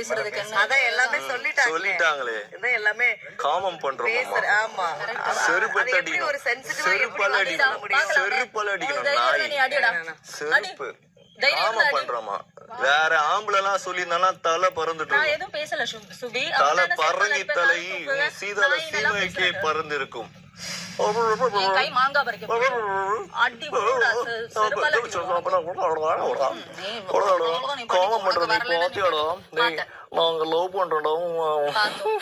பேசுறதுக்கு அதான் எல்லாமே சொல்லிட்டாங்களே. இதான் எல்லாமே காமம் பண்றோம். ஆமா, செருப்பால எப்படி ஒரு சென்சிட்டிவா செருப்பால அடிக்கணும். செருப்பு காமம் பண்றோமா? வேற ஆம்பளெல்லாம் சொல்லியிருந்தானா தலை பறந்துட்டு நான் எதுவும் பேசல சுபி. தலை பறங்கி தலை சீதால சீமைக்கே பறந்து இருக்கும். கை மாங்கா பறிக்க அடி காமம் பண்றது பாத்தியாடா? நாங்க லவ் பண்றோம்.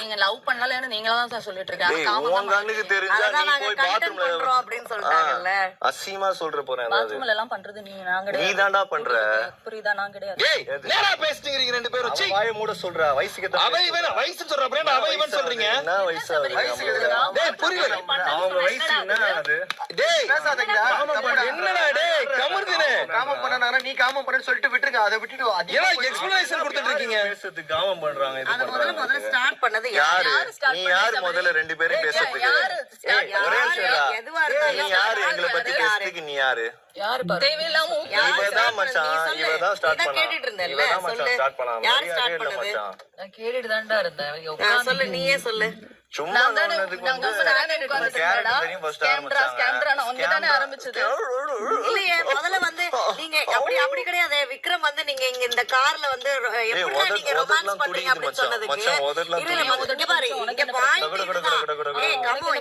நீங்க லவ் பண்ணலன்னு நீங்களாதான் சார் சொல்லிட்டு இருக்காங்க. உன் கண்ணுக்கு தெரிஞ்சா நீ போய் பாத்ரூம்ல அப்படின்னு சொல்றாங்கல்ல. அசிங்கமா சொல்ற போறேன். பாத்ரூம்ல எல்லாம் பண்றது நீ தான்டா பண்ற. புரியுதா? நான் கிடையாது. என்னடா பேசிட்டீங்க ரெண்டு பேரும்? வாயை மூட சொல்ற. வயசுக்கு அவ இவன் வயசு சொல்ற அப்புறம் அவ இவன் சொல்றீங்க. என்ன வயசா? டேய் புரியல. அவங்க வயசு என்ன அது? டேய் பேசாதீங்கடா. என்னடா டேய் கமர்தினே. காமம் பண்ணனானே நீ காமம் பண்ணன்னு சொல்லிட்டு விட்டுருங்க. அதை விட்டுட்டு ஏன்னா எக்ஸ்பிளனேஷன் கொடுத்துட்டு இருக்கீங்க. பேசுறதுக்கு காமம் பண்றாங்க. இது பண்றாங்க. முதல்ல ஸ்டார்ட் பண்ணது யாரு? நீ யாரு முதல்ல ரெண்டு பேரும் பேசுறதுக்கு? ஒரே நிமிஷம். நீ யாரு எங்களை பத்தி பேசுறதுக்கு? நீ யாரு? தேவையில்லாம இவதான் மச்சான். இவதான் ஸ்டார்ட் பண்ணா. கேட்டுட்டு இருந்தேன். இவதான் மச்சான் ஸ்டார்ட் பண்ணா. யார் ஸ்டார்ட் பண்ணது? நான் கேட்டுட்டு தான்டா இருந்தேன். சொல்லு, நீயே சொல்லு. சும்மா சொன்னதுக்கு இல்லையே முதல்ல வந்து நீங்க அப்படி கிடையாது. விக்ரம் வந்து நீங்க இங்க இந்த கார்ல வந்து எப்படி நீங்க ரொமான்ஸ் பண்றீங்க அப்படின்னு சொன்னதுக்கு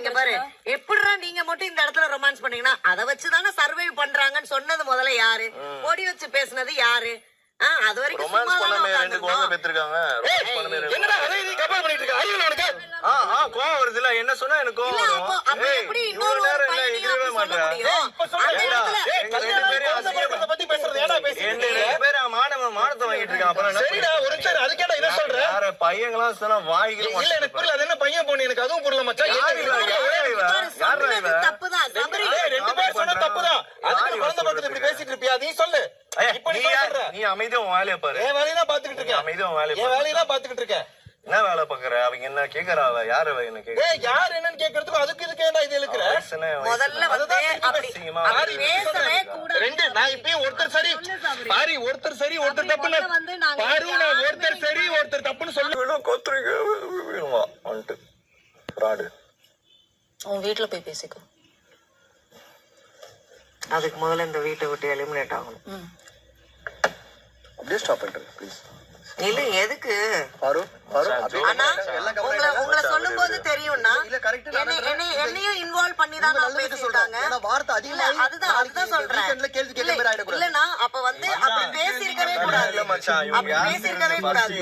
இங்க பாரு எப்படிடா நீங்க மட்டும் இந்த இடத்துல ரொமான்ஸ் பண்ணீங்கன்னா அதை வச்சுதானே சர்வை பண்றாங்கன்னு சொன்னது முதல்ல யாரு? ஓடி வச்சு பேசுனது யாரு? அது வரைக்கும் ரொமான்ஸ் பண்ணாம ரெண்டு குழந்தை பெற்றிருக்காங்க. ரொமான்ஸ் பண்ணாம என்னடா அதை நீ கம்பேர் பண்ணிட்டு இருக்க? ஐயோ உனக்கு கோவம் வருது இல்ல? என்ன சொன்னா எனக்கு கோவம் வரும். எப்படி இன்னொரு இருக்கவே மாட்டேன். பத்தி பேசுறது ஏடா பேசிட்டு மானத்தை வாங்கிட்டு இருக்கான். அப்புறம் சரிடா ஒரு நிமிஷம் அதுக்கேடா இத சொல்ற? வேற பையங்களாம் சொன்னா வாய்க்கு இல்ல எனக்கு புரியல. அது என்ன பையன் பொண்ணு? எனக்கு அதுவும் புரியல மச்சான். தப்புதான். ரெண்டு பேர் சொன்னா தப்புதான். அதுக்கு குழந்தை பக்கத்துல இப்படி பேசிட்டு இருப்பியா? நீ சொல்லு. நீ அமைதியா உன் வேலையை பாரு. என் வேலையெல்லாம் பாத்துக்கிட்டு இருக்கேன். அமைதியா உன் வேலையை என் வேலையெல்லாம் பாத்துக்கிட்டு இருக்கேன். என்ன வேலை பாக்குற? அவங்க என்ன கேக்குறா? யாரு என்ன கேக்குற? யார் என்னன்னு கேக்குறதுக்கு அதுக்கு இதுக்கு ஏன்டா இது இழுக்குற? முதல்ல ரெண்டு நான் இப்பயும் ஒருத்தர் சரி பாரி ஒருத்தர் சரி ஒருத்தர் தப்புன்னு பாரு. நான் ஒருத்தர் சரி ஒருத்தர் தப்புன்னு சொல்லு. கொத்துறீங்க வந்துட்டு ஃப்ராடு. உன் வீட்டுல போய் பேசிக்கோ. அதுக்கு முதல்ல இந்த வீட்டை விட்டு எலிமினேட் ஆகணும். அப்படியே ஸ்டாப் பண்ணிட்டு ப்ளீஸ். இல்ல எதுக்கு பாரு பாரு. ஆனா உங்களை சொல்லும் போது தெரியும்னா என்னையும் இன்வால்வ் பண்ணி தான் பேசிட்டாங்க. அதுதான் சொல்றேன். இல்லன்னா அப்ப வந்து அப்படி பேசியிருக்கவே கூடாது. அப்படி பேசியிருக்கவே கூடாது.